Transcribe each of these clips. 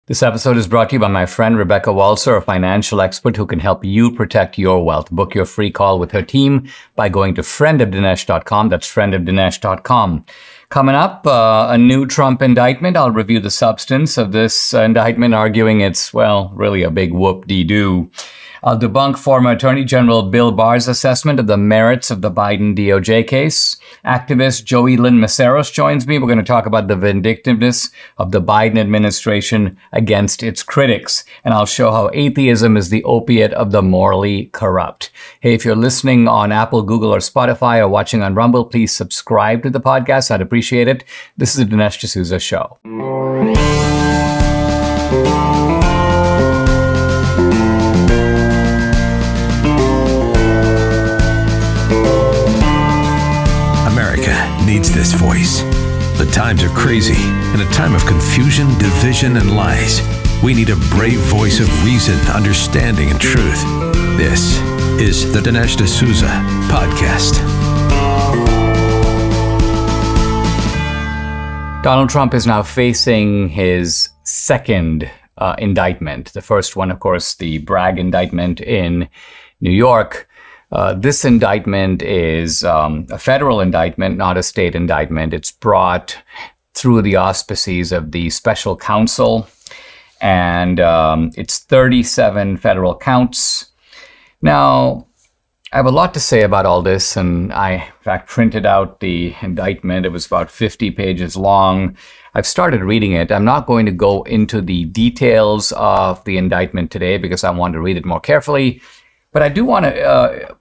This episode is brought to you by my friend Rebecca Walser, a financial expert who can help you protect your wealth. Book your free call with her team by going to friendofdinesh.com. That's friendofdinesh.com. Coming up, a new Trump indictment. I'll review the substance of this indictment, arguing it's, well, really a big whoop-de-doo. I'll debunk former Attorney General Bill Barr's assessment of the merits of the Biden DOJ case. Activist Joeylynn Mesaros joins me. We're going to talk about the vindictiveness of the Biden administration against its critics. And I'll show how atheism is the opiate of the morally corrupt. Hey, if you're listening on Apple, Google, or Spotify, or watching on Rumble, please subscribe to the podcast. I'd appreciate it. This is the Dinesh D'Souza Show. Needs this voice. The times are crazy. In a time of confusion, division, and lies, we need a brave voice of reason, understanding, and truth. This is the Dinesh D'Souza Podcast. Donald Trump is now facing his second indictment. The first one, of course, the Bragg indictment in New York. This indictment is a federal indictment, not a state indictment. It's brought through the auspices of the special counsel, and it's 37 federal counts. Now, I have a lot to say about all this, and I, in fact, printed out the indictment. It was about 50 pages long. I've started reading it. I'm not going to go into the details of the indictment today because I want to read it more carefully. But I do want to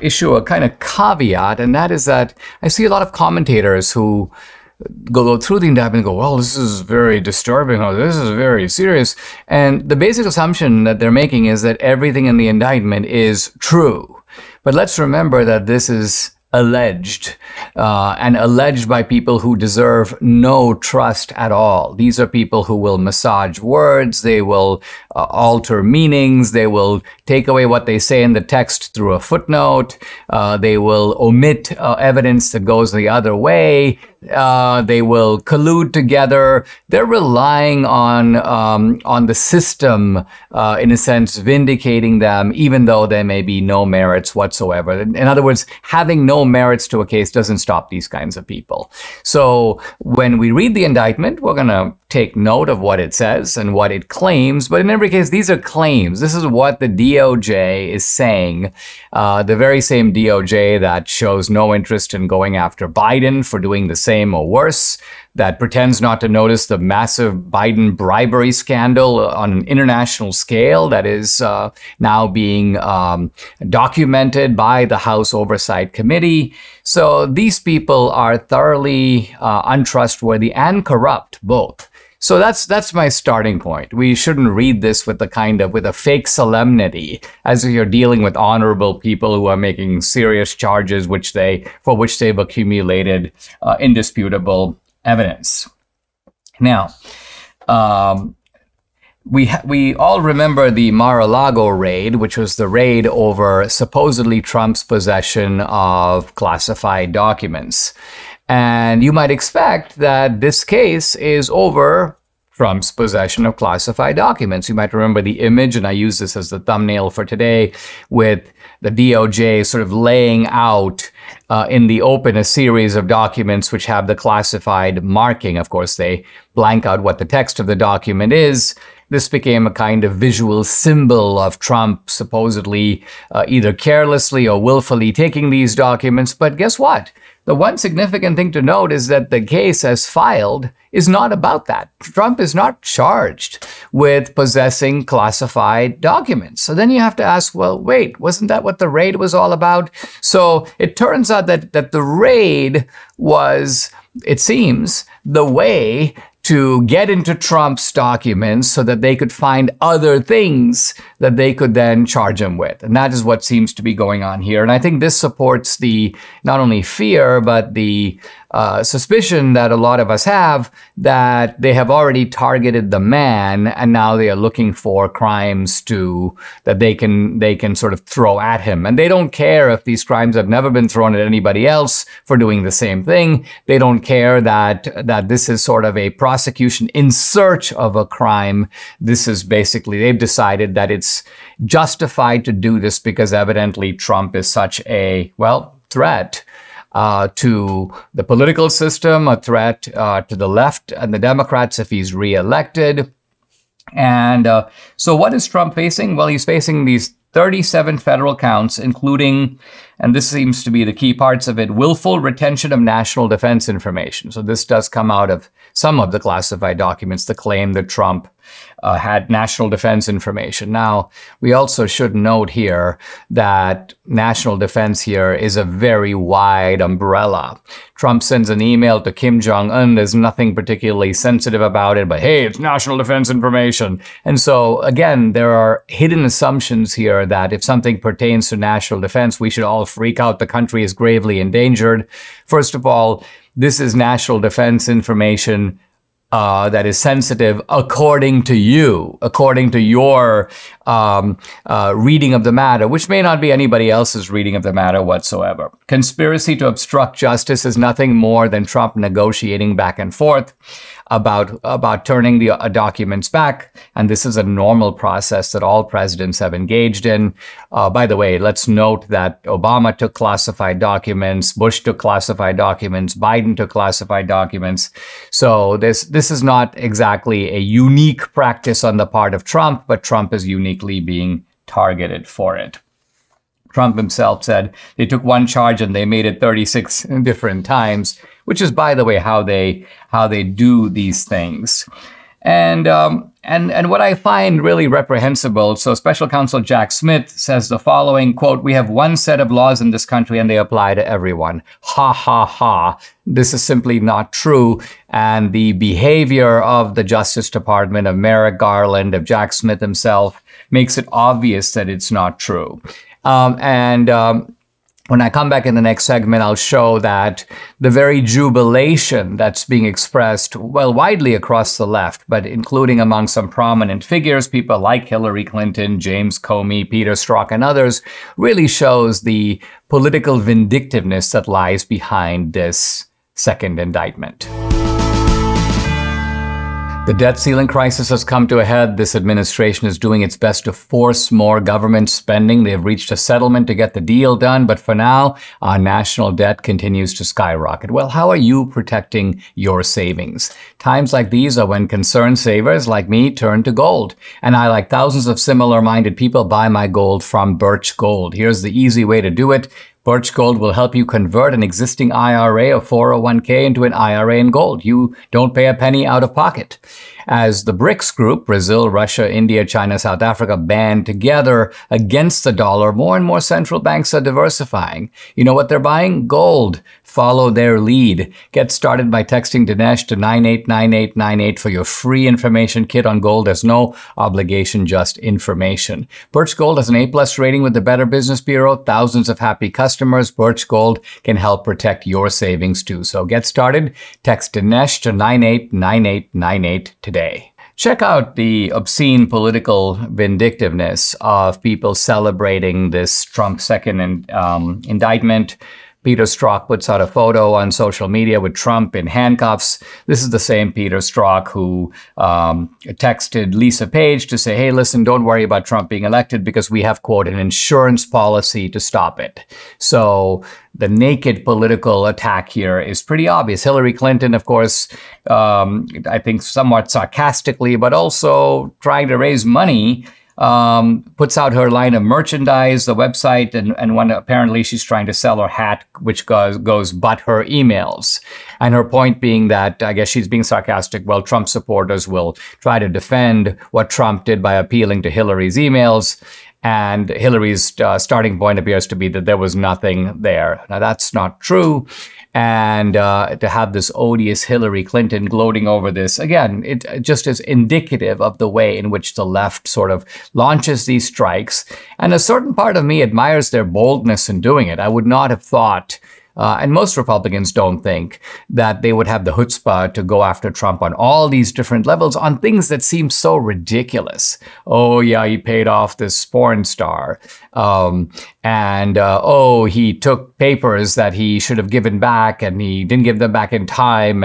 issue a kind of caveat, and that is that I see a lot of commentators who go through the indictment and go, well, this is very disturbing, or this is very serious. And the basic assumption that they're making is that everything in the indictment is true. But let's remember that this is alleged, and alleged by people who deserve no trust at all. These are people who will massage words, they will alter meanings, they will take away what they say in the text through a footnote, they will omit evidence that goes the other way, they will collude together. They're relying on the system, in a sense, vindicating them, even though there may be no merits whatsoever. In other words, having no merits to a case doesn't stop these kinds of people. So when we read the indictment, we're going to take note of what it says and what it claims. But in every case, these are claims. This is what the DOJ is saying. The very same DOJ that shows no interest in going after Biden for doing the same or worse, that pretends not to notice the massive Biden bribery scandal on an international scale that is now being documented by the House Oversight Committee. So these people are thoroughly untrustworthy and corrupt, both. So that's my starting point. We shouldn't read this with a fake solemnity, as if you're dealing with honorable people who are making serious charges for which they've accumulated indisputable evidence. Now, we all remember the Mar-a-Lago raid, which was the raid over supposedly Trump's possession of classified documents. And you might expect that this case is over Trump's possession of classified documents. You might remember the image, and I use this as the thumbnail for today, with the DOJ sort of laying out in the open a series of documents which have the classified marking. Of course, they blank out what the text of the document is. This became a kind of visual symbol of Trump supposedly either carelessly or willfully taking these documents. But guess what? The one significant thing to note is that the case as filed is not about that. Trump is not charged with possessing classified documents. So then you have to ask, well, wait, wasn't that what the raid was all about? So it turns out that the raid was, it seems, the way to get into Trump's documents so that they could find other things that they could then charge him with. And that is what seems to be going on here. And I think this supports the not only fear, but the suspicion that a lot of us have that they have already targeted the man, and now they are looking for crimes that they can sort of throw at him. And they don't care if these crimes have never been thrown at anybody else for doing the same thing. They don't care that this is sort of a prosecution in search of a crime. This is basically, they've decided that it's justified to do this because evidently Trump is such a, well, threat to the political system, a threat to the left and the Democrats if he's reelected. And so what is Trump facing? Well, he's facing these 37 federal counts, including, and this seems to be the key parts of it, willful retention of national defense information. So this does come out of some of the classified documents, the claim that Trump had national defense information. Now, we also should note here that national defense here is a very wide umbrella. Trump sends an email to Kim Jong-un. There's nothing particularly sensitive about it, but hey, it's national defense information. And so, again, there are hidden assumptions here that if something pertains to national defense, we should all freak out. The country is gravely endangered. First of all, this is national defense information that is sensitive according to you, according to your reading of the matter, which may not be anybody else's reading of the matter whatsoever. Conspiracy to obstruct justice is nothing more than Trump negotiating back and forth about turning the documents back. And this is a normal process that all presidents have engaged in. By the way, let's note that Obama took classified documents, Bush took classified documents, Biden took classified documents. So this is not exactly a unique practice on the part of Trump, but Trump is uniquely being targeted for it. Trump himself said they took one charge and they made it 36 different times, which is, by the way, how they do these things. And what I find really reprehensible, so Special Counsel Jack Smith says the following, quote, "We have one set of laws in this country and they apply to everyone." Ha, ha, ha. This is simply not true. And the behavior of the Justice Department, of Merrick Garland, of Jack Smith himself, makes it obvious that it's not true. When I come back in the next segment, I'll show that the very jubilation that's being expressed, well, widely across the left, but including among some prominent figures, people like Hillary Clinton, James Comey, Peter Strzok, and others, really shows the political vindictiveness that lies behind this second indictment. The debt ceiling crisis has come to a head. This administration is doing its best to force more government spending. They have reached a settlement to get the deal done, but for now, our national debt continues to skyrocket. Well, how are you protecting your savings? Times like these are when concerned savers like me turn to gold. And I, like thousands of similar-minded people, buy my gold from Birch Gold. Here's the easy way to do it. Birch Gold will help you convert an existing IRA or 401k into an IRA in gold. You don't pay a penny out of pocket. As the BRICS group, Brazil, Russia, India, China, South Africa, band together against the dollar, more and more central banks are diversifying. You know what they're buying? Gold. Follow their lead. Get started by texting Dinesh to 989898 for your free information kit on gold. There's no obligation, just information. Birch Gold has an A+ rating with the Better Business Bureau. Thousands of happy customers. Birch Gold can help protect your savings too. So get started. Text Dinesh to 989898 today. Check out the obscene political vindictiveness of people celebrating this Trump second indictment. Peter Strzok puts out a photo on social media with Trump in handcuffs. This is the same Peter Strzok who texted Lisa Page to say, hey, listen, don't worry about Trump being elected because we have, quote, an insurance policy to stop it. So the naked political attack here is pretty obvious. Hillary Clinton, of course, I think somewhat sarcastically, but also trying to raise money, puts out her line of merchandise, the website, and when apparently she's trying to sell her hat, which goes but her emails. And her point being that, I guess she's being sarcastic, well, Trump supporters will try to defend what Trump did by appealing to Hillary's emails. And Hillary's starting point appears to be that there was nothing there. Now, that's not true. And to have this odious Hillary Clinton gloating over this, again, it just is indicative of the way in which the left sort of launches these strikes. And a certain part of me admires their boldness in doing it. I would not have thought and most Republicans don't think that they would have the chutzpah to go after Trump on all these different levels on things that seem so ridiculous. Oh, yeah, he paid off this porn star. He took papers that he should have given back and he didn't give them back in time.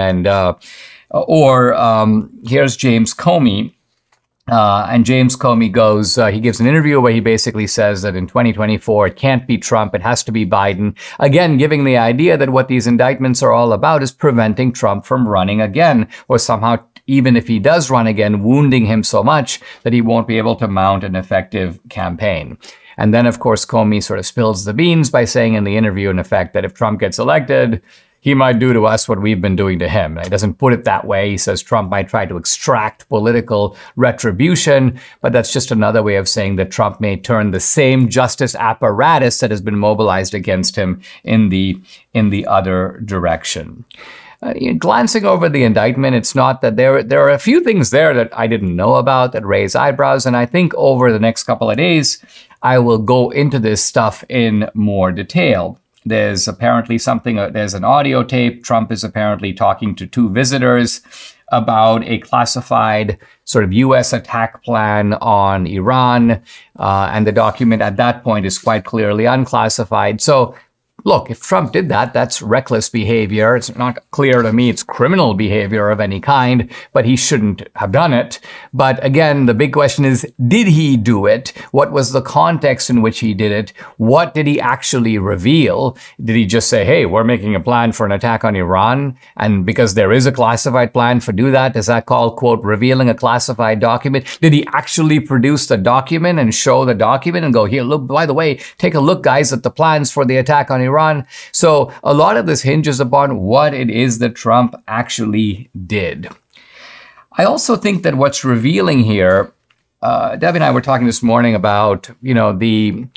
Here's James Comey. And James Comey goes, he gives an interview where he basically says that in 2024, it can't be Trump, it has to be Biden. Again, giving the idea that what these indictments are all about is preventing Trump from running again, or somehow, even if he does run again, wounding him so much that he won't be able to mount an effective campaign. And then, of course, Comey sort of spills the beans by saying in the interview, in effect, that if Trump gets elected, he might do to us what we've been doing to him. He doesn't put it that way. He says Trump might try to extract political retribution, but that's just another way of saying that Trump may turn the same justice apparatus that has been mobilized against him in the other direction. Glancing over the indictment, it's not that there are a few things there that I didn't know about that raise eyebrows, and I think over the next couple of days, I will go into this stuff in more detail. There's apparently there's an audio tape. Trump is apparently talking to two visitors about a classified sort of U.S. attack plan on Iran. And the document at that point is quite clearly unclassified. So look, if Trump did that, that's reckless behavior. It's not clear to me it's criminal behavior of any kind, but he shouldn't have done it. But again, the big question is, did he do it? What was the context in which he did it? What did he actually reveal? Did he just say, hey, we're making a plan for an attack on Iran? And because there is a classified plan for do that, is that called, quote, revealing a classified document? Did he actually produce the document and show the document and go, here, look, by the way, take a look, guys, at the plans for the attack on Iran? So a lot of this hinges upon what it is that Trump actually did. I also think that what's revealing here, Debbie and I were talking this morning about, the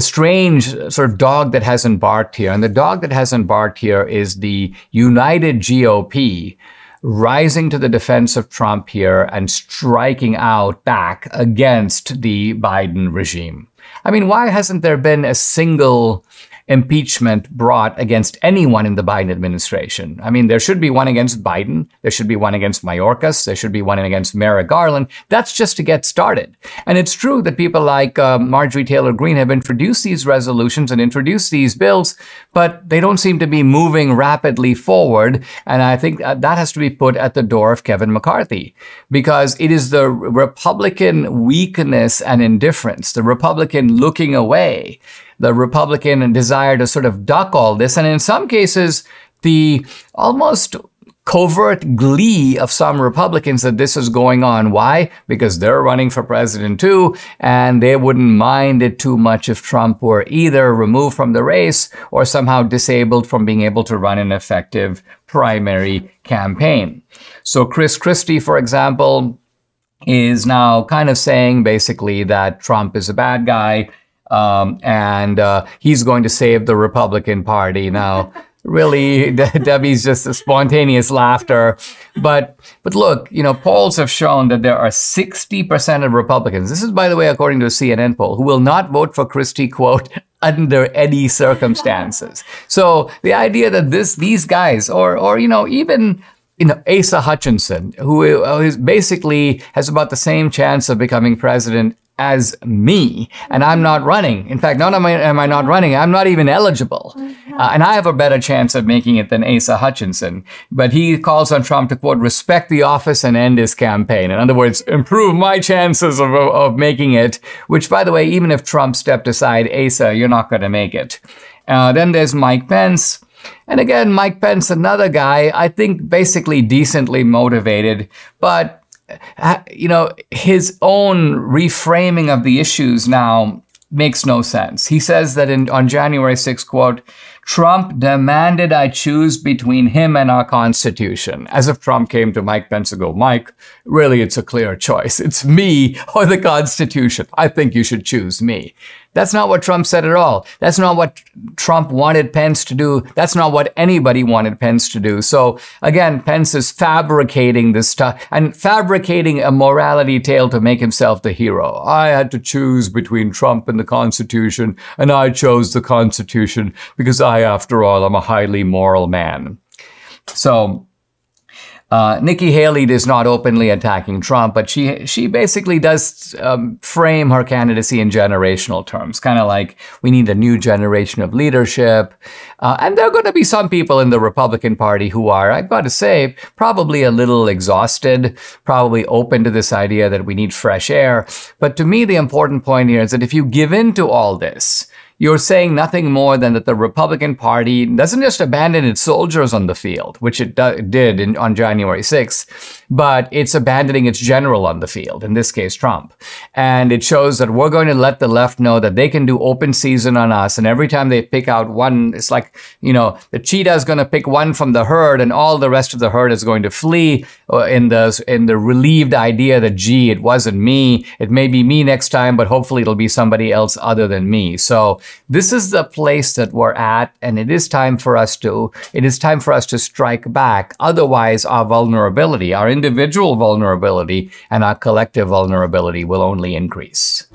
strange sort of dog that hasn't barked here. And the dog that hasn't barked here is the united GOP rising to the defense of Trump here and striking out back against the Biden regime. I mean, why hasn't there been a single impeachment brought against anyone in the Biden administration? I mean, there should be one against Biden. There should be one against Mayorkas. There should be one against Merrick Garland. That's just to get started. And it's true that people like Marjorie Taylor Greene have introduced these resolutions and introduced these bills, but they don't seem to be moving rapidly forward. And I think that has to be put at the door of Kevin McCarthy, because it is the Republican weakness and indifference, the Republican looking away, the Republican desire to sort of duck all this, and in some cases, the almost covert glee of some Republicans that this is going on. Why? Because they're running for president too, and they wouldn't mind it too much if Trump were either removed from the race or somehow disabled from being able to run an effective primary campaign. So Chris Christie, for example, is now kind of saying basically that Trump is a bad guy, and he's going to save the Republican Party. Now, really, Debbie's just a spontaneous laughter. But look, polls have shown that there are 60% of Republicans, this is, by the way, according to a CNN poll, who will not vote for Christie, quote, under any circumstances. So the idea that these guys, or even Asa Hutchinson, who is basically has about the same chance of becoming president as me, and I'm not running. In fact, not only am I not running, I'm not even eligible. And I have a better chance of making it than Asa Hutchinson. But he calls on Trump to, quote, respect the office and end his campaign. In other words, improve my chances of making it, which, by the way, even if Trump stepped aside, Asa, you're not going to make it. Then there's Mike Pence. And again, Mike Pence, another guy, I think basically decently motivated, but his own reframing of the issues now makes no sense. He says that on January 6th, quote, Trump demanded I choose between him and our Constitution. As if Trump came to Mike Pence and go, Mike, really, it's a clear choice. It's me or the Constitution. I think you should choose me. That's not what Trump said at all. That's not what Trump wanted Pence to do. That's not what anybody wanted Pence to do. So again, Pence is fabricating this stuff and fabricating a morality tale to make himself the hero. I had to choose between Trump and the Constitution, and I chose the Constitution because I, after all, am a highly moral man. So Nikki Haley is not openly attacking Trump, but she basically does frame her candidacy in generational terms, kind of like we need a new generation of leadership. And there are going to be some people in the Republican Party who are, I've got to say, probably a little exhausted, probably open to this idea that we need fresh air. But to me, the important point here is that if you give in to all this, you're saying nothing more than that the Republican Party doesn't just abandon its soldiers on the field, which it did on January 6th, but it's abandoning its general on the field, in this case, Trump. And it shows that we're going to let the left know that they can do open season on us. And every time they pick out one, it's like, the cheetah is going to pick one from the herd and all the rest of the herd is going to flee in the relieved idea that, gee, it wasn't me. It may be me next time, but hopefully it'll be somebody else other than me. So this is the place that we're at, and it is time for us to strike back. Otherwise, our vulnerability, our individual vulnerability, and our collective vulnerability will only increase.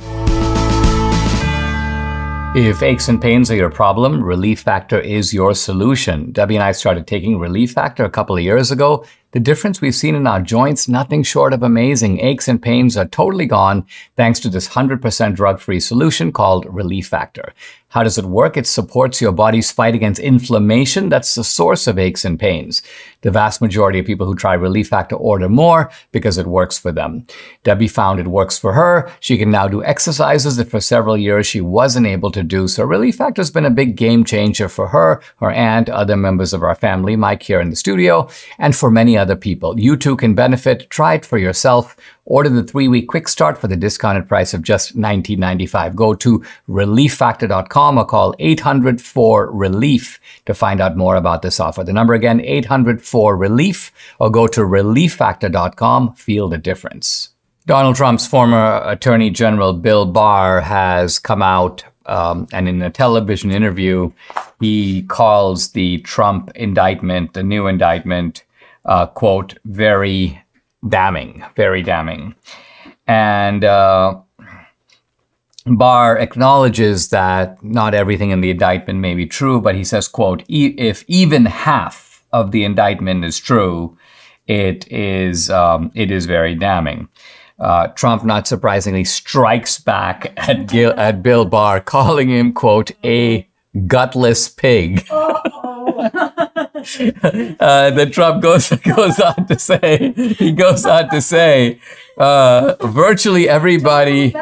If aches and pains are your problem, Relief Factor is your solution. Debbie and I started taking Relief Factor a couple of years ago. The difference we've seen in our joints, nothing short of amazing. Aches and pains are totally gone thanks to this 100% drug-free solution called Relief Factor. How does it work? It supports your body's fight against inflammation. That's the source of aches and pains. The vast majority of people who try Relief Factor order more because it works for them. Debbie found it works for her. She can now do exercises that for several years she wasn't able to do. So Relief Factor has been a big game changer for her, her aunt, other members of our family, Mike here in the studio, and for many other people. You too can benefit. Try it for yourself. Order the 3-week quick start for the discounted price of just $19.95. Go to relieffactor.com or call 800-4-RELIEF to find out more about this offer. The number again, 800-4-RELIEF, or go to relieffactor.com. Feel the difference. Donald Trump's former Attorney General Bill Barr has come out and in a television interview, he calls the Trump indictment, the new indictment, quote, very damning, very damning. And Barr acknowledges that not everything in the indictment may be true, but he says, quote, if even half of the indictment is true, it is very damning. Trump, not surprisingly, strikes back at Bill Barr, calling him, quote, a gutless pig. Then Trump goes on to say, virtually everybody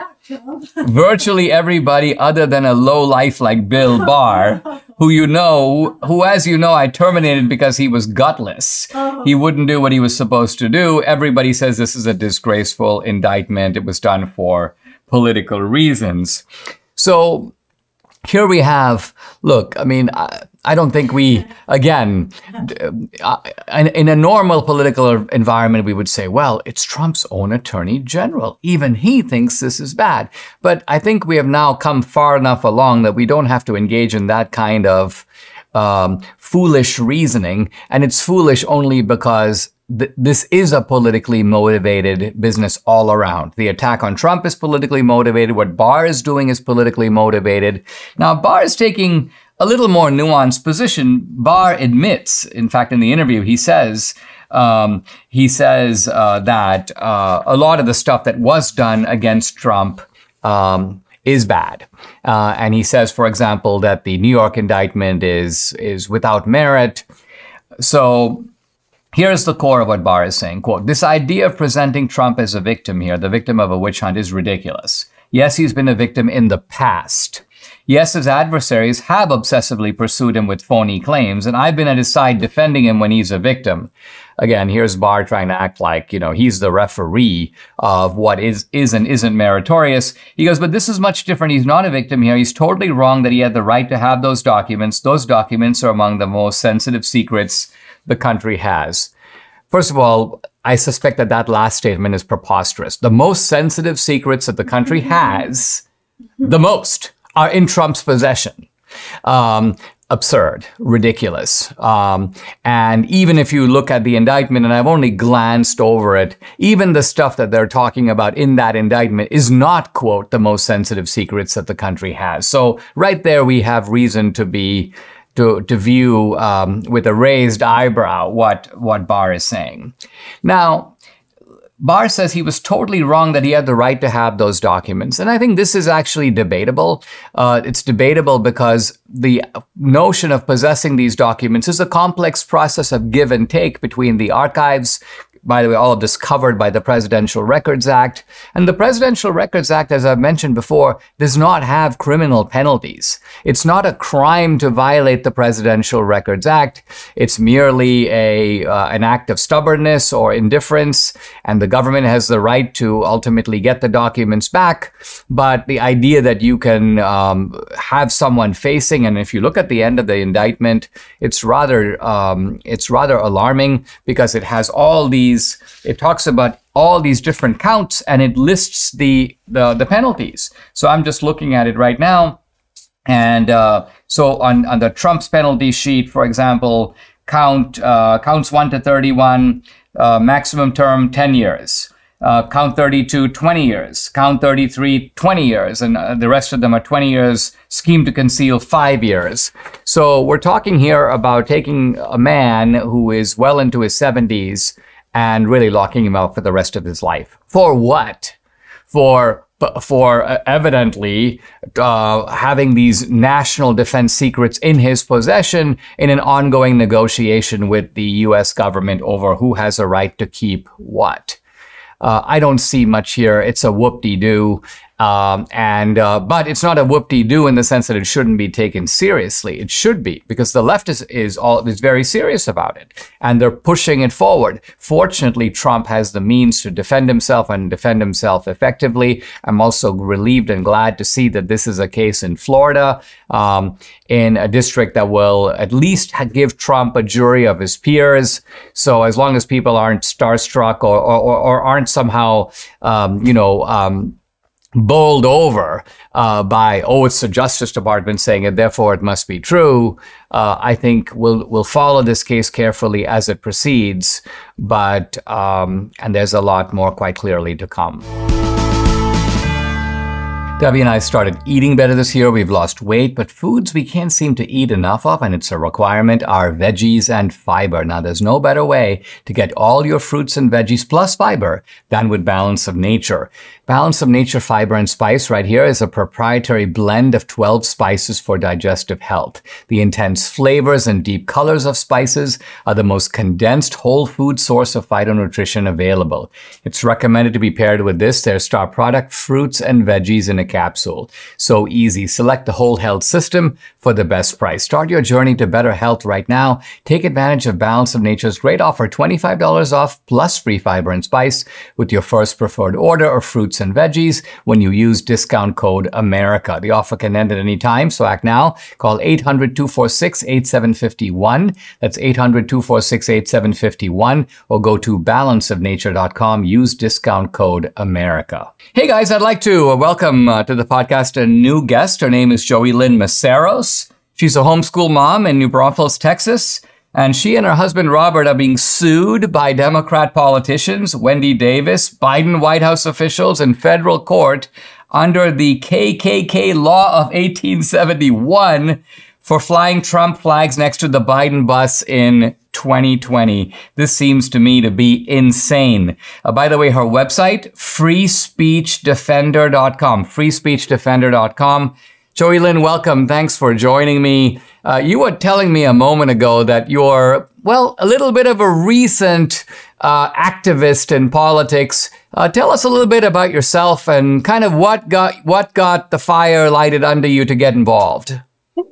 other than a lowlife like Bill Barr, who, as you know, I terminated because he was gutless. He wouldn't do what he was supposed to do. Everybody says this is a disgraceful indictment. It was done for political reasons. So here we have, look, I mean, I don't think we, again, in a normal political environment, we would say, well, it's Trump's own attorney general. Even he thinks this is bad. But I think we have now come far enough along that we don't have to engage in that kind of foolish reasoning. And it's foolish only because this is a politically motivated business all around. The attack on Trump is politically motivated. What Barr is doing is politically motivated. Now, Barr is taking a little more nuanced position. Barr admits, in fact, in the interview, he says that a lot of the stuff that was done against Trump is bad. And he says, for example, that the New York indictment is without merit. So here's the core of what Barr is saying, quote, this idea of presenting Trump as a victim here, the victim of a witch hunt, is ridiculous. Yes, he's been a victim in the past. Yes, his adversaries have obsessively pursued him with phony claims, and I've been at his side defending him when he's a victim. Again, here's Barr trying to act like, he's the referee of what is and isn't meritorious. He goes, but this is much different. He's not a victim here. He's totally wrong that he had the right to have those documents. Those documents are among the most sensitive secrets the country has. First of all, I suspect that last statement is preposterous. The most sensitive secrets that the country has, the most, are in Trump's possession. Absurd, ridiculous. And even if you look at the indictment, and I've only glanced over it, even the stuff that they're talking about in that indictment is not, quote, the most sensitive secrets that the country has. So right there, we have reason to view with a raised eyebrow what Barr is saying. Now, Barr says he was totally wrong that he had the right to have those documents. And I think this is actually debatable. It's debatable because the notion of possessing these documents is a complex process of give and take between the archives. By the way, all of this covered by the Presidential Records Act. And the Presidential Records Act, as I've mentioned before, does not have criminal penalties. It's not a crime to violate the Presidential Records Act. It's merely an act of stubbornness or indifference, and the government has the right to ultimately get the documents back. But the idea that you can have someone facing, and if you look at the end of the indictment, it's rather alarming because it has all these. It talks about all these different counts and it lists the penalties. So I'm just looking at it right now. And so on the Trump's penalty sheet, for example, counts 1 to 31, maximum term 10 years. Count 32, 20 years. Count 33, 20 years. And the rest of them are 20 years. Scheme to conceal, 5 years. So we're talking here about taking a man who is well into his 70s and really locking him up for the rest of his life. For what? For evidently having these national defense secrets in his possession in an ongoing negotiation with the U.S. government over who has a right to keep what. I don't see much here. It's a whoop-de-doo. But it's not a whoop-de-doo in the sense that it shouldn't be taken seriously. It should be, because the left is very serious about it, and they're pushing it forward. Fortunately, Trump has the means to defend himself and defend himself effectively. I'm also relieved and glad to see that this is a case in Florida, in a district that will at least give Trump a jury of his peers. So as long as people aren't starstruck or aren't somehow, bowled over by, oh, it's the Justice Department saying it, therefore it must be true. I think we'll follow this case carefully as it proceeds, but and there's a lot more quite clearly to come. Debbie and I started eating better this year. We've lost weight, but foods we can't seem to eat enough of, and it's a requirement, are veggies and fiber. Now, there's no better way to get all your fruits and veggies plus fiber than with Balance of Nature. Balance of Nature Fiber and Spice right here is a proprietary blend of 12 spices for digestive health. The intense flavors and deep colors of spices are the most condensed whole food source of phytonutrition available. It's recommended to be paired with their star product, fruits and veggies in a capsule. So easy. Select the whole health system for the best price. Start your journey to better health right now. Take advantage of Balance of Nature's great offer, $25 off plus free fiber and spice with your first preferred order of fruits and veggies when you use discount code AMERICA. The offer can end at any time, so act now. Call 800-246-8751. That's 800-246-8751, or go to balanceofnature.com. Use discount code AMERICA. Hey guys, I'd like to welcome to the podcast a new guest. Her name is Joeylynn Mesaros. She's a homeschool mom in New Braunfels, Texas. And she and her husband, Robert, are being sued by Democrat politicians, Wendy Davis, Biden White House officials, and federal court under the KKK law of 1871 for flying Trump flags next to the Biden bus in 2020. This seems to me to be insane. By the way, her website, freespeechdefender.com, freespeechdefender.com. Joeylynn, welcome. Thanks for joining me. You were telling me a moment ago that you're, well, a little bit of a recent activist in politics. Tell us a little bit about yourself and kind of what got the fire lighted under you to get involved.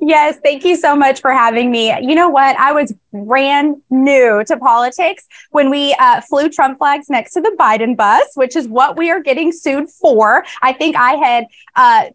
Yes, thank you so much for having me. You know what? I was brand new to politics when we flew Trump flags next to the Biden bus, which is what we are getting sued for. I think I had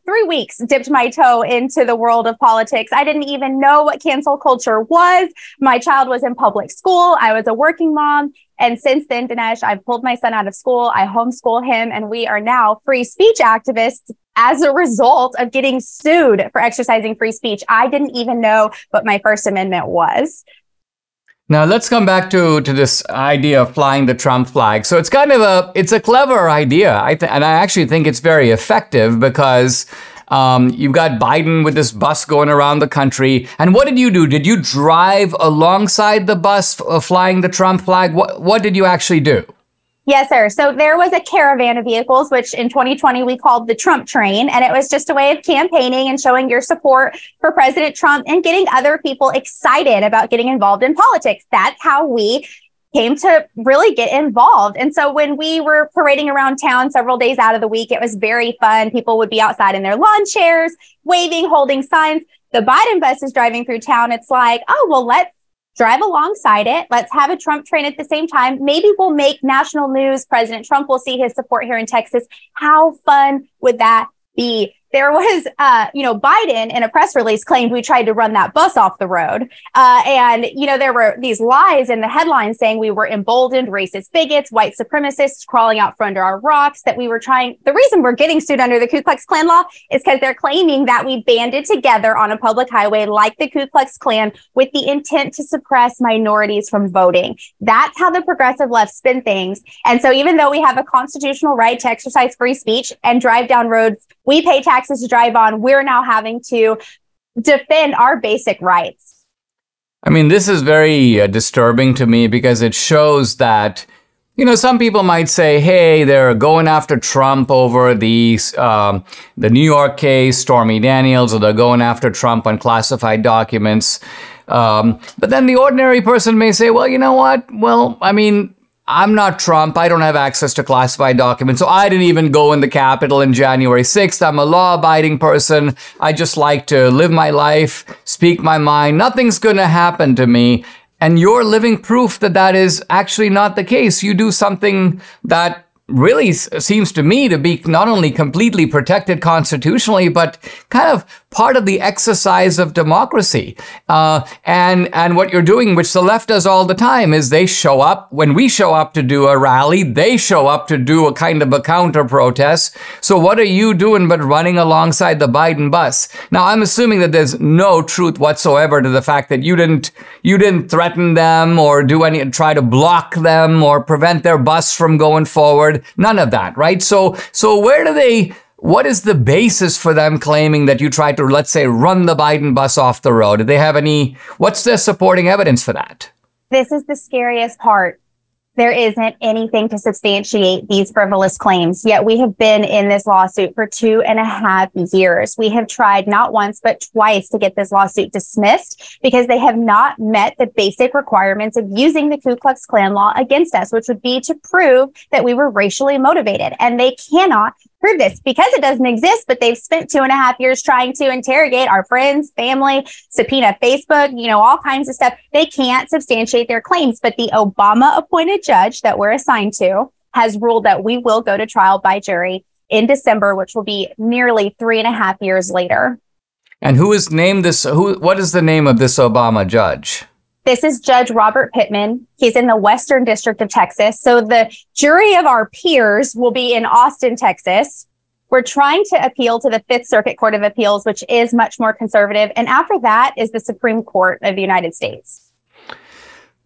3 weeks dipped my toe into the world of politics. I didn't even know what cancel culture was. My child was in public school. I was a working mom. And since then, Dinesh, I've pulled my son out of school. I homeschool him, and we are now free speech activists as a result of getting sued for exercising free speech. I didn't even know what my First Amendment was. Now let's come back to this idea of flying the Trump flag. So it's kind of it's a clever idea, and I actually think it's very effective because you've got Biden with this bus going around the country. And what did you do? Did you drive alongside the bus flying the Trump flag? What did you actually do? Yes, sir. So there was a caravan of vehicles, which in 2020 we called the Trump train. And it was just a way of campaigning and showing your support for President Trump and getting other people excited about getting involved in politics. That's how we came to really get involved. And so when we were parading around town several days out of the week, it was very fun. People would be outside in their lawn chairs, waving, holding signs. The Biden bus is driving through town. It's like, oh, well, let's drive alongside it. Let's have a Trump train at the same time. Maybe we'll make national news. President Trump will see his support here in Texas. How fun would that be? There was, Biden in a press release claimed we tried to run that bus off the road. There were these lies in the headlines saying we were emboldened, racist bigots, white supremacists crawling out from under our rocks, that we were trying. The reason we're getting sued under the Ku Klux Klan law is because they're claiming that we banded together on a public highway like the Ku Klux Klan with the intent to suppress minorities from voting. That's how the progressive left spin things. And so even though we have a constitutional right to exercise free speech and drive down roads we pay taxes to drive on, we're now having to defend our basic rights. I mean, this is very disturbing to me because it shows that, some people might say, hey, they're going after Trump over the New York case, Stormy Daniels, or they're going after Trump on classified documents. But then the ordinary person may say, well, you know what? Well, I mean, I'm not Trump. I don't have access to classified documents. So I didn't even go in the Capitol on January 6th. I'm a law-abiding person. I just like to live my life, speak my mind. Nothing's going to happen to me. And you're living proof that that is actually not the case. You do something that really seems to me to be not only completely protected constitutionally, but kind of part of the exercise of democracy. And what you're doing, which the left does all the time, is they show up. When we show up to do a rally, they show up to do a kind of a counter protest. So what are you doing but running alongside the Biden bus? Now, I'm assuming that there's no truth whatsoever to the fact that you didn't threaten them or try to block them or prevent their bus from going forward. None of that, right? So what is the basis for them claiming that you tried to, let's say, run the Biden bus off the road? Do they have what's their supporting evidence for that? This is the scariest part. There isn't anything to substantiate these frivolous claims, yet we have been in this lawsuit for 2.5 years. We have tried not once, but twice to get this lawsuit dismissed because they have not met the basic requirements of using the Ku Klux Klan law against us, which would be to prove that we were racially motivated. And they cannot prove this because it doesn't exist, but they've spent 2.5 years trying to interrogate our friends, family, subpoena Facebook, all kinds of stuff. They can't substantiate their claims, but the Obama appointed judge that we're assigned to has ruled that we will go to trial by jury in December, which will be nearly 3.5 years later. And who is named this? What is the name of this Obama judge? This is Judge Robert Pittman. He's in the Western District of Texas. So the jury of our peers will be in Austin, Texas. We're trying to appeal to the Fifth Circuit Court of Appeals, which is much more conservative. And after that is the Supreme Court of the United States.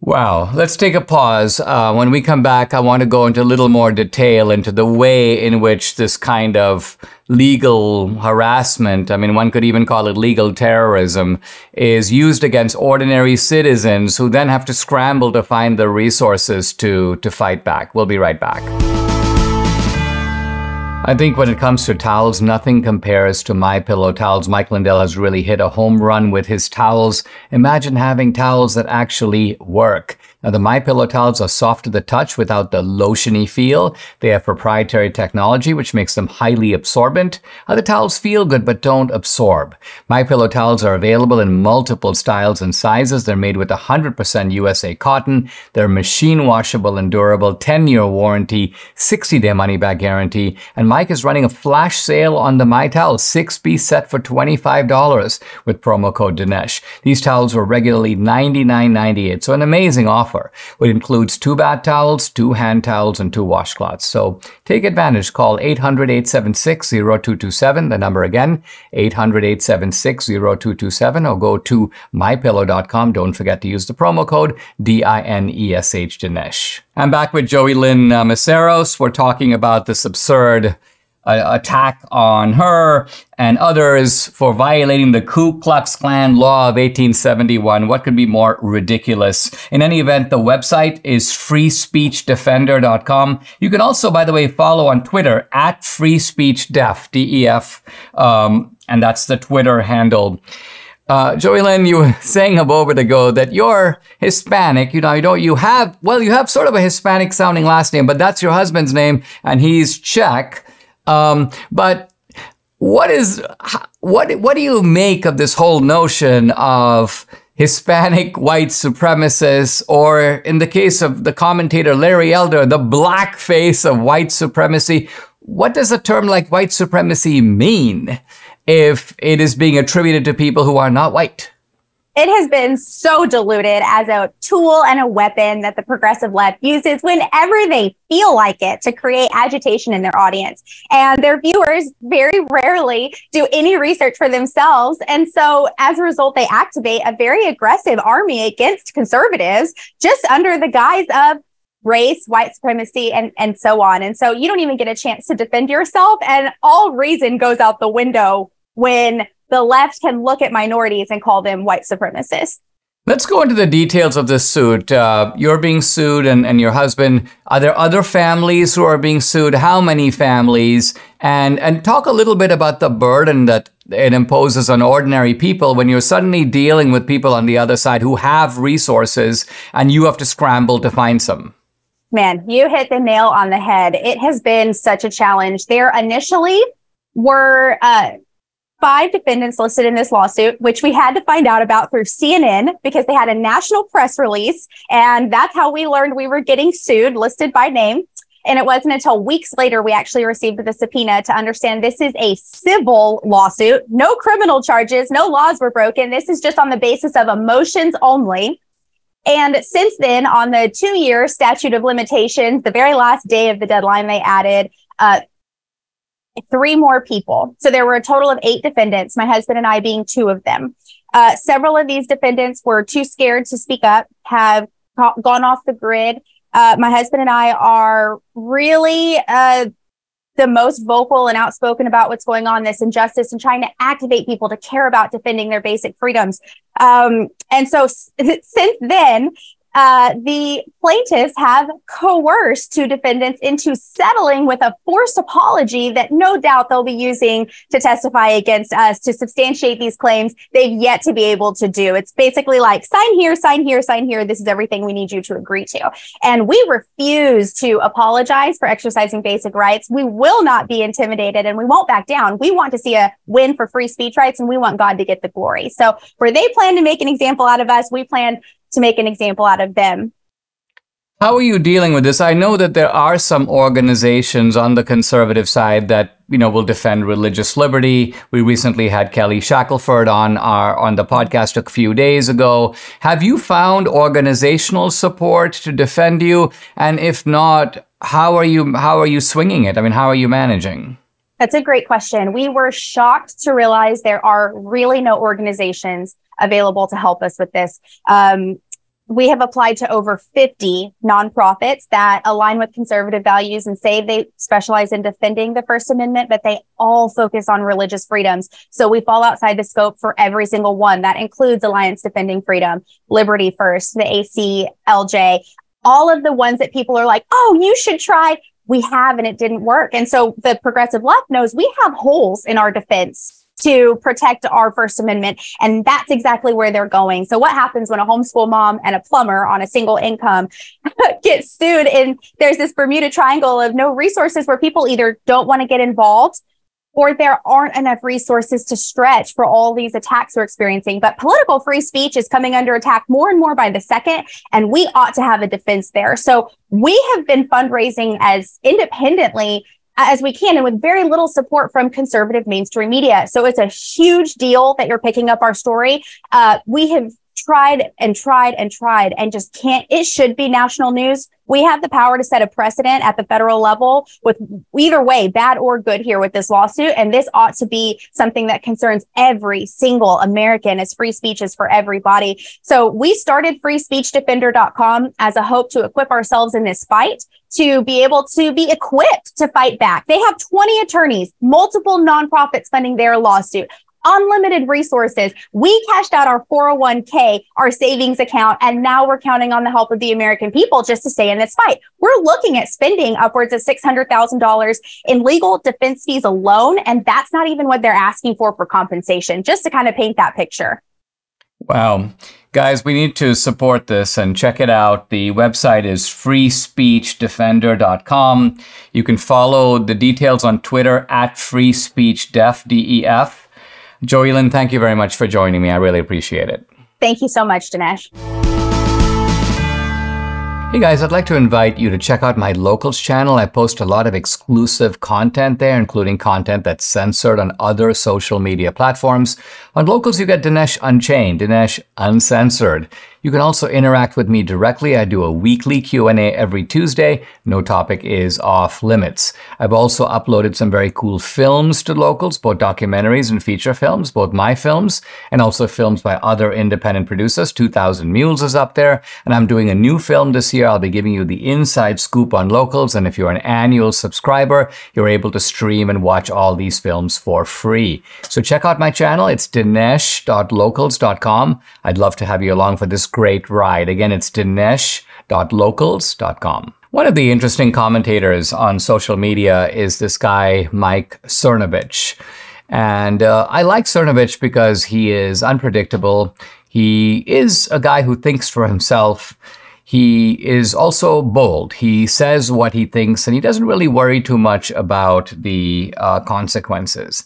Wow. Let's take a pause. When we come back, I want to go into a little more detail into the way in which this kind of legal harassment, I mean, one could even call it legal terrorism, is used against ordinary citizens who then have to scramble to find the resources to fight back. We'll be right back. I think when it comes to towels, nothing compares to MyPillow towels. Mike Lindell has really hit a home run with his towels. Imagine having towels that actually work. Now, the MyPillow towels are soft to the touch without the lotiony feel. They have proprietary technology, which makes them highly absorbent. Other towels feel good, but don't absorb. MyPillow towels are available in multiple styles and sizes. They're made with 100% USA cotton. They're machine washable and durable, 10-year warranty, 60-day money-back guarantee. And Mike is running a flash sale on the My Towels 6-piece set for $25 with promo code Dinesh. These towels were regularly $99.98, so an amazing offer. offer, which includes 2 bath towels, 2 hand towels, and 2 washcloths. So take advantage. Call 800-876-0227. The number again, 800-876-0227, or go to mypillow.com. Don't forget to use the promo code DINESH Dinesh. I'm back with Joeylynn Mesaros. We're talking about this absurd attack on her and others for violating the Ku Klux Klan law of 1871. What could be more ridiculous? In any event, the website is freespeechdefender.com. You can also, by the way, follow on Twitter at freespeechdef, DEF, and that's the Twitter handle. Joeylynn, you were saying a moment ago that you're Hispanic. You have sort of a Hispanic sounding last name, but that's your husband's name and he's Czech. But what do you make of this whole notion of Hispanic white supremacists, or in the case of the commentator Larry Elder, the black face of white supremacy? What does a term like white supremacy mean if it is being attributed to people who are not white? It has been so diluted as a tool and a weapon that the progressive left uses whenever they feel like it to create agitation in their audience. And their viewers very rarely do any research for themselves. And so as a result, they activate a very aggressive army against conservatives just under the guise of race, white supremacy, and so on. And so you don't even get a chance to defend yourself. And all reason goes out the window when the left can look at minorities and call them white supremacists. Let's go into the details of this suit. You're being sued and your husband. Are there other families who are being sued? How many families? And talk a little bit about the burden that it imposes on ordinary people when you're suddenly dealing with people on the other side who have resources and you have to scramble to find some. Man, you hit the nail on the head. It has been such a challenge. There initially were 5 defendants listed in this lawsuit, which we had to find out about through CNN because they had a national press release. And that's how we learned we were getting sued, listed by name. And it wasn't until weeks later we actually received the subpoena to understand this is a civil lawsuit. No criminal charges, no laws were broken. This is just on the basis of emotions only. And since then, on the 2-year statute of limitations, the very last day of the deadline, they added 3 more people. So there were a total of 8 defendants, my husband and I being 2 of them. Several of these defendants were too scared to speak up, have gone off the grid. My husband and I are really the most vocal and outspoken about what's going on, this injustice, and trying to activate people to care about defending their basic freedoms. And so since then, the plaintiffs have coerced 2 defendants into settling with a forced apology that no doubt they'll be using to testify against us to substantiate these claims they've yet to be able to do. It's basically like, sign here, sign here, sign here. This is everything we need you to agree to. And we refuse to apologize for exercising basic rights. We will not be intimidated and we won't back down. We want to see a win for free speech rights and we want God to get the glory. So where they plan to make an example out of us, we plan to make an example out of them. How are you dealing with this? I know that there are some organizations on the conservative side that, will defend religious liberty. We recently had Kelly Shackelford on the podcast a few days ago. Have you found organizational support to defend you? And if not, how are you swinging it? I mean, how are you managing? That's a great question. We were shocked to realize there are really no organizations available to help us with this. We have applied to over 50 nonprofits that align with conservative values and say they specialize in defending the First Amendment, but they all focus on religious freedoms. So we fall outside the scope for every single one. That includes Alliance Defending Freedom, Liberty First, the ACLJ, all of the ones that people are like, oh, you should try. We have, and it didn't work. And so the progressive left knows we have holes in our defense to protect our First Amendment. And that's exactly where they're going. So what happens when a homeschool mom and a plumber on a single income gets sued? And there's this Bermuda Triangle of no resources where people either don't want to get involved or there aren't enough resources to stretch for all these attacks we're experiencing. But political free speech is coming under attack more and more by the second, and we ought to have a defense there. So we have been fundraising as independently as we can and with very little support from conservative mainstream media. So it's a huge deal that you're picking up our story. We have tried and tried and tried and just can't. It should be national news. We have the power to set a precedent at the federal level with either way, bad or good here with this lawsuit. And this ought to be something that concerns every single American, as free speech is for everybody. So we started freespeechdefender.com as a hope to equip ourselves in this fight, to be able to be equipped to fight back. They have 20 attorneys, multiple nonprofits funding their lawsuit, unlimited resources. We cashed out our 401k, our savings account, and now we're counting on the help of the American people just to stay in this fight. We're looking at spending upwards of $600,000 in legal defense fees alone, and that's not even what they're asking for compensation, just to kind of paint that picture. Wow. Guys, we need to support this and check it out. The website is freespeechdefender.com. You can follow the details on Twitter at freespeechdef, DEF. Joeylynn, thank you very much for joining me. I really appreciate it. Thank you so much, Dinesh. Hey guys, I'd like to invite you to check out my Locals channel. I post a lot of exclusive content there, including content that's censored on other social media platforms. On Locals, you get Dinesh Unchained, Dinesh Uncensored. You can also interact with me directly. I do a weekly Q&A every Tuesday. No topic is off limits. I've also uploaded some very cool films to Locals, both documentaries and feature films, both my films and also films by other independent producers. 2000 Mules is up there. And I'm doing a new film this year. I'll be giving you the inside scoop on Locals. And if you're an annual subscriber, you're able to stream and watch all these films for free. So check out my channel. It's dinesh.locals.com. I'd love to have you along for this great ride. Again, it's dinesh.locals.com. One of the interesting commentators on social media is this guy, Mike Cernovich. And I like Cernovich because he is unpredictable. He is a guy who thinks for himself. He is also bold. He says what he thinks, and he doesn't really worry too much about the consequences.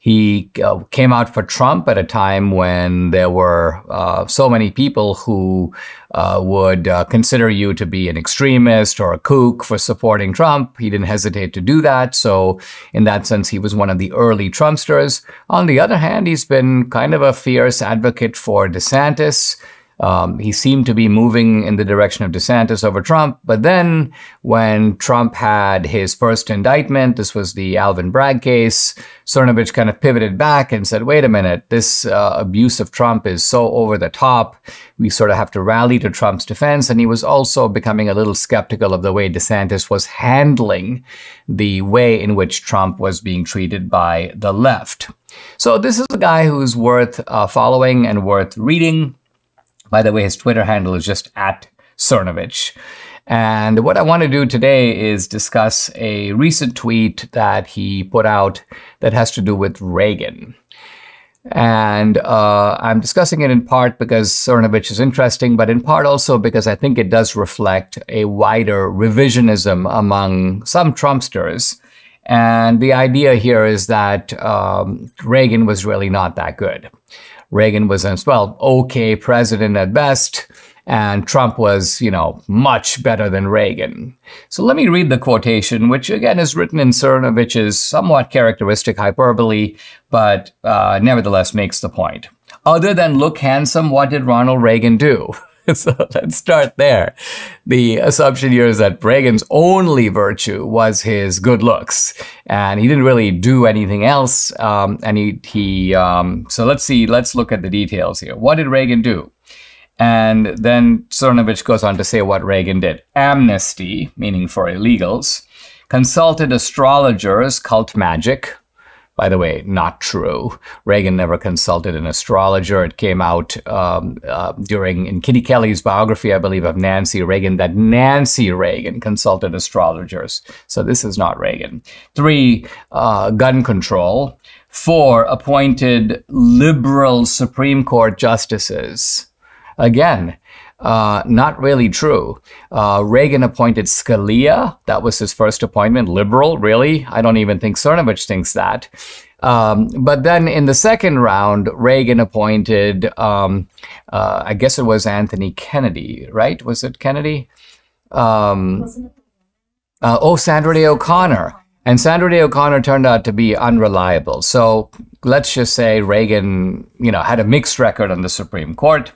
He came out for Trump at a time when there were so many people who would consider you to be an extremist or a kook for supporting Trump. He didn't hesitate to do that. So in that sense, he was one of the early Trumpsters. On the other hand, he's been kind of a fierce advocate for DeSantis. He seemed to be moving in the direction of DeSantis over Trump. But then when Trump had his first indictment, this was the Alvin Bragg case, Cernovich kind of pivoted back and said, wait a minute, this abuse of Trump is so over the top. We sort of have to rally to Trump's defense. And he was also becoming a little skeptical of the way DeSantis was handling the way in which Trump was being treated by the left. So this is a guy who's worth following and worth reading. By the way, his Twitter handle is just @Cernovich. And what I want to do today is discuss a recent tweet that he put out that has to do with Reagan. And I'm discussing it in part because Cernovich is interesting, but in part also because I think it does reflect a wider revisionism among some Trumpsters. And the idea here is that Reagan was really not that good. Reagan was a, well, okay president at best, and Trump was, much better than Reagan. So let me read the quotation, which again is written in Cernovich's somewhat characteristic hyperbole, but nevertheless makes the point. Other than look handsome, what did Ronald Reagan do? So let's start there. The assumption here is that Reagan's only virtue was his good looks, and he didn't really do anything else. So let's look at the details here. What did Reagan do? And then Cernovich goes on to say what Reagan did. Amnesty, meaning for illegals, consulted astrologers, cult magic. By the way, not true. Reagan never consulted an astrologer. It came out in Kitty Kelly's biography, I believe, of Nancy Reagan, that Nancy Reagan consulted astrologers. So this is not Reagan. 3, gun control. 4, appointed liberal Supreme Court justices. Again, not really true. Reagan appointed Scalia. That was his first appointment. Liberal, really? I don't even think Cernovich thinks that. But then in the second round, Reagan appointed, I guess it was Anthony Kennedy, right? Was it Kennedy? Sandra Day O'Connor. And Sandra Day O'Connor turned out to be unreliable. So let's just say Reagan, had a mixed record on the Supreme Court.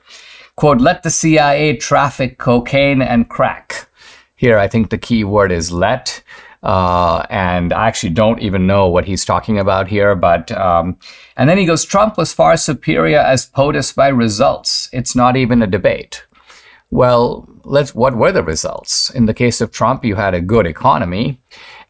quote, let the CIA traffic cocaine and crack. Here, I think the key word is let. And I actually don't even know what he's talking about here. But and then he goes, Trump was far superior as POTUS by results. It's not even a debate. Well, what were the results? In the case of Trump, you had a good economy.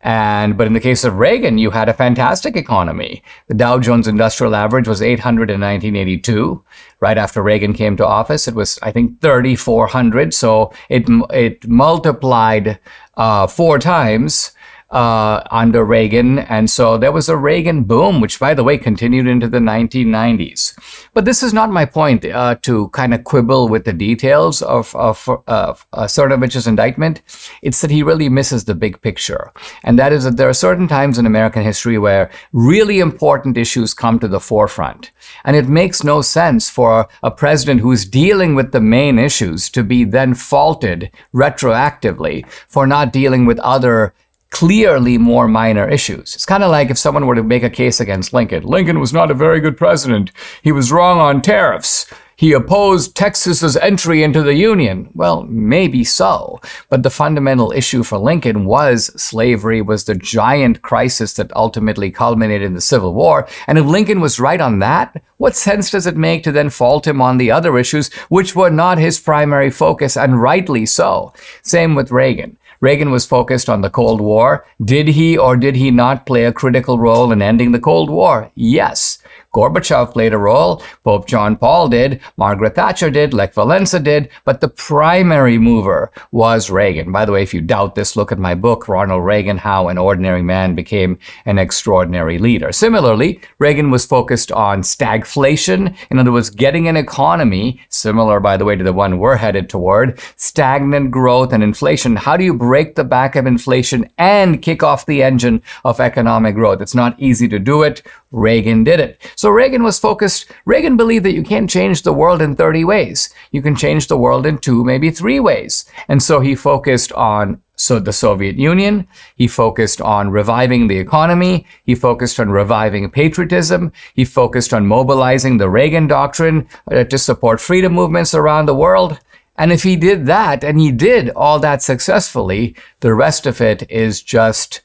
But in the case of Reagan, you had a fantastic economy. The Dow Jones Industrial Average was 800 in 1982. Right after Reagan came to office, it was, I think, 3,400. So it multiplied 4 times under Reagan. And so there was a Reagan boom, which, by the way, continued into the 1990s. But this is not my point to kind of quibble with the details of Cernovich's indictment. It's that he really misses the big picture. And that is that there are certain times in American history where really important issues come to the forefront. And it makes no sense for a president who's dealing with the main issues to be then faulted retroactively for not dealing with other clearly more minor issues. It's kind of like if someone were to make a case against Lincoln. Lincoln was not a very good president. He was wrong on tariffs. He opposed Texas's entry into the Union. Well, maybe so. But the fundamental issue for Lincoln was slavery, was the giant crisis that ultimately culminated in the Civil War. And if Lincoln was right on that, what sense does it make to then fault him on the other issues, which were not his primary focus, and rightly so? Same with Reagan. Reagan was focused on the Cold War. Did he or did he not play a critical role in ending the Cold War? Yes. Gorbachev played a role, Pope John Paul did, Margaret Thatcher did, Lech Walesa did, but the primary mover was Reagan. By the way, if you doubt this, look at my book, Ronald Reagan, How an Ordinary Man Became an Extraordinary Leader. Similarly, Reagan was focused on stagflation, in other words, getting an economy, similar, by the way, to the one we're headed toward, stagnant growth and inflation. How do you break the back of inflation and kick off the engine of economic growth? It's not easy to do it. Reagan did it. So Reagan was focused. Reagan believed that you can't change the world in 30 ways. You can change the world in 2, maybe 3 ways. And so he focused on the Soviet Union. He focused on reviving the economy. He focused on reviving patriotism. He focused on mobilizing the Reagan doctrine to support freedom movements around the world. And if he did that, and he did all that successfully, the rest of it is just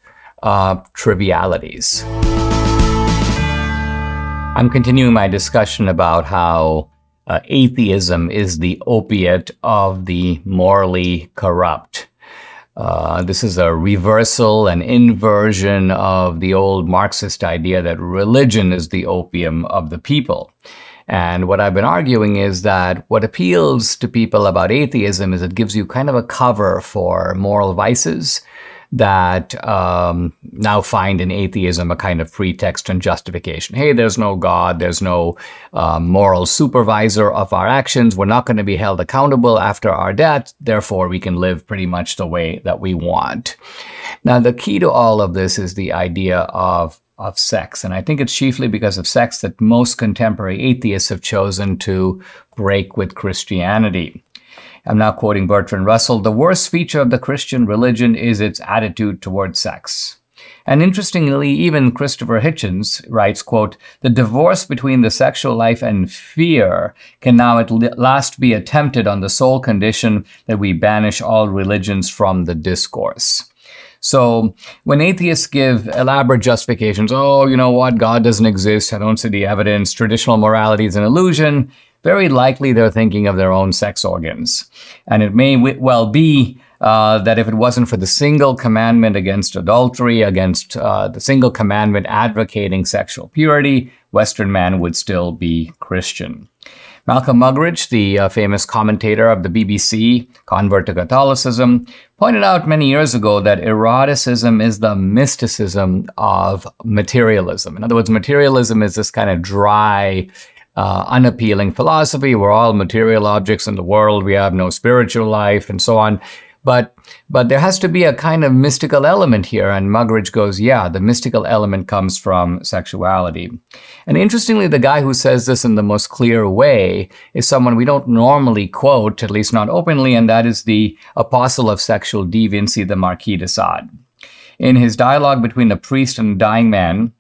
trivialities. I'm continuing my discussion about how atheism is the opiate of the morally corrupt. This is a reversal, an inversion of the old Marxist idea that religion is the opium of the people. And what I've been arguing is that what appeals to people about atheism is it gives you kind of a cover for moral vices that now find in atheism a kind of pretext and justification. Hey, there's no God, there's no moral supervisor of our actions, we're not going to be held accountable after our death, therefore we can live pretty much the way that we want. Now, the key to all of this is the idea of sex, and I think it's chiefly because of sex that most contemporary atheists have chosen to break with Christianity. I'm now quoting Bertrand Russell, "The worst feature of the Christian religion is its attitude toward sex." And interestingly, even Christopher Hitchens writes, quote, "The divorce between the sexual life and fear can now at last be attempted on the sole condition that we banish all religions from the discourse." So when atheists give elaborate justifications, oh, you know what, God doesn't exist, I don't see the evidence, traditional morality is an illusion, very likely they're thinking of their own sex organs. And it may well be that if it wasn't for the single commandment against adultery, against the single commandment advocating sexual purity, Western man would still be Christian. Malcolm Muggeridge, the famous commentator of the BBC, convert to Catholicism, pointed out many years ago that eroticism is the mysticism of materialism. In other words, materialism is this kind of dry, unappealing philosophy. We're all material objects in the world. We have no spiritual life and so on. But there has to be a kind of mystical element here. And Muggeridge goes, yeah, the mystical element comes from sexuality. And interestingly, the guy who says this in the most clear way is someone we don't normally quote, at least not openly, and that is the apostle of sexual deviancy, the Marquis de Sade. In his dialogue between a priest and a dying man,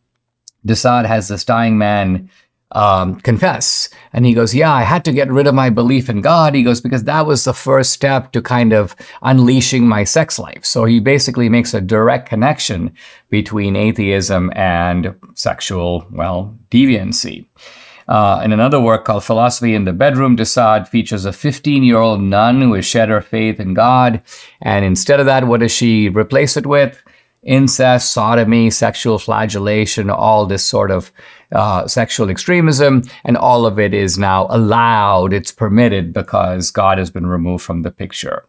de Sade has this dying man confess. And he goes, yeah, I had to get rid of my belief in God. He goes, because that was the first step to kind of unleashing my sex life. So he basically makes a direct connection between atheism and sexual, deviancy. In another work called Philosophy in the Bedroom, D'Souza features a 15-year-old nun who has shed her faith in God. And instead of that, what does she replace it with? Incest, sodomy, sexual flagellation, all this sort of sexual extremism, and all of it is now allowed, it's permitted because God has been removed from the picture.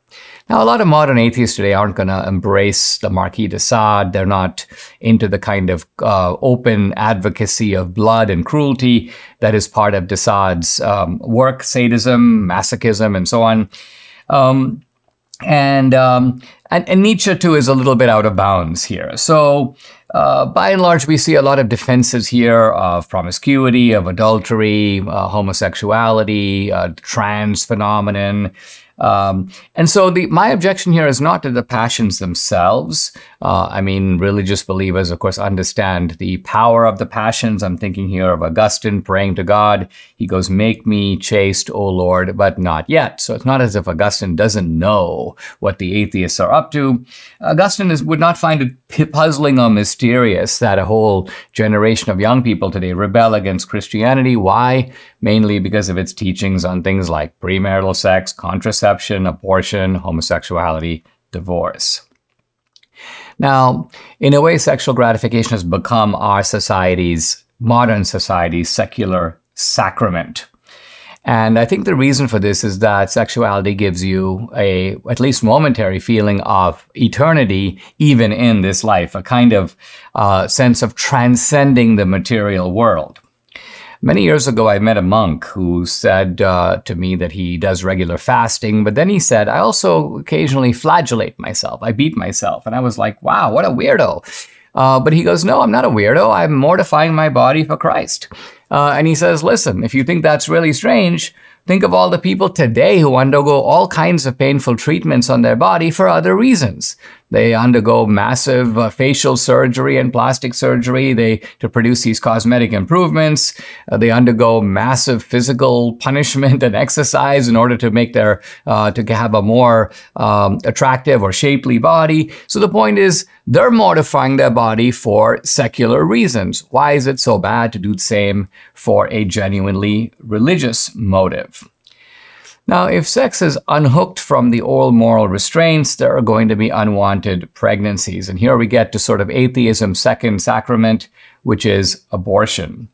Now, a lot of modern atheists today aren't going to embrace the Marquis de Sade. They're not into the kind of open advocacy of blood and cruelty that is part of de Sade's work, sadism, masochism, and so on. And Nietzsche, too, is a little bit out of bounds here. So, by and large, we see a lot of defenses here of promiscuity, of adultery, homosexuality, trans phenomenon. And so my objection here is not to the passions themselves. Religious believers, of course, understand the power of the passions. I'm thinking here of Augustine praying to God. He goes, make me chaste, O Lord, but not yet. So it's not as if Augustine doesn't know what the atheists are up to. Augustine would not find it puzzling or mysterious that a whole generation of young people today rebel against Christianity. Why? Mainly because of its teachings on things like premarital sex, contraception, abortion, homosexuality, divorce. Now, in a way, sexual gratification has become our modern society's secular sacrament. And I think the reason for this is that sexuality gives you at least momentary feeling of eternity, even in this life, a kind of sense of transcending the material world. Many years ago, I met a monk who said to me that he does regular fasting, but then he said, I also occasionally flagellate myself. I beat myself. And I was like, wow, what a weirdo. But he goes, no, I'm not a weirdo. I'm mortifying my body for Christ. And he says, listen, if you think that's really strange, think of all the people today who undergo all kinds of painful treatments on their body for other reasons. They undergo massive facial surgery and plastic surgery to produce these cosmetic improvements. They undergo massive physical punishment and exercise in order to make to have a more attractive or shapely body. So the point is, they're mortifying their body for secular reasons. Why is it so bad to do the same for a genuinely religious motive? Now, if sex is unhooked from the old moral restraints, there are going to be unwanted pregnancies. And here we get to sort of atheism's second sacrament, which is abortion.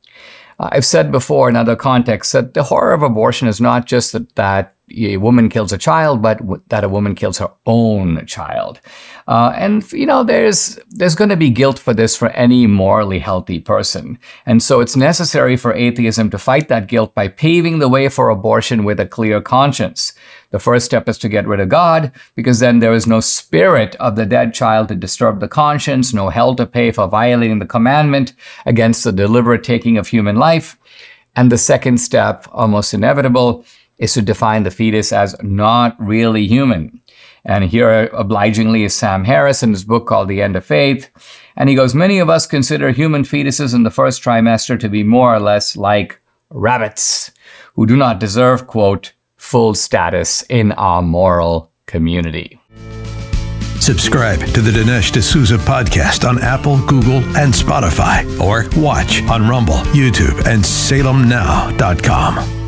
I've said before in other contexts that the horror of abortion is not just that a woman kills a child, but that a woman kills her own child. There's going to be guilt for this for any morally healthy person. And so it's necessary for atheism to fight that guilt by paving the way for abortion with a clear conscience. The first step is to get rid of God, because then there is no spirit of the dead child to disturb the conscience, no hell to pay for violating the commandment against the deliberate taking of human life. And the second step, almost inevitable, is to define the fetus as not really human. And here, obligingly, is Sam Harris in his book called The End of Faith. And he goes, many of us consider human fetuses in the first trimester to be more or less like rabbits who do not deserve, quote, full status in our moral community. Subscribe to the Dinesh D'Souza podcast on Apple, Google, and Spotify, or watch on Rumble, YouTube, and SalemNow.com.